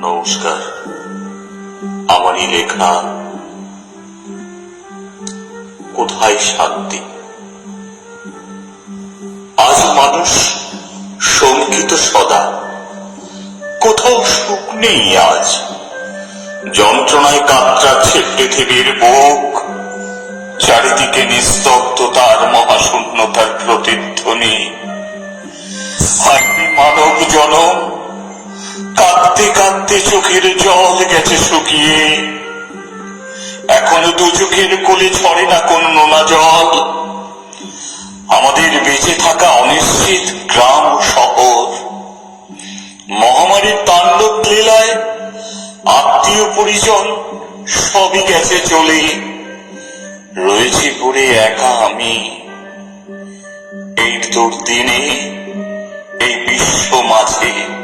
নমস্কার। আমারই লেখা কোথায় শান্তি। আজ মানুষ শঙ্কিত সদা, কোথাও সুখ নেই আজ। যন্ত্রণায় কাতরাচ্ছে পৃথিবীর বুক, চারিদিকে নিস্তব্ধতার মহাশূন্যতার প্রতিধ্বনি। হাইরে মানব জনম, কাঁদতে কাঁদতে চোখের জল গেছে শুকিয়ে। এখনো দু চোখের কোলে ছড়ে না কোন নোনা জল। আমাদের বেঁচে থাকা অনিশ্চিত গ্রাম ও শহর, মহামারীর তাণ্ডব লীলায় আত্মীয় পরিজন সবই গেছে চলে। রয়েছি পড়ে একা আমি এই দুর্দিনে, এই বিশ্ব মাঝে।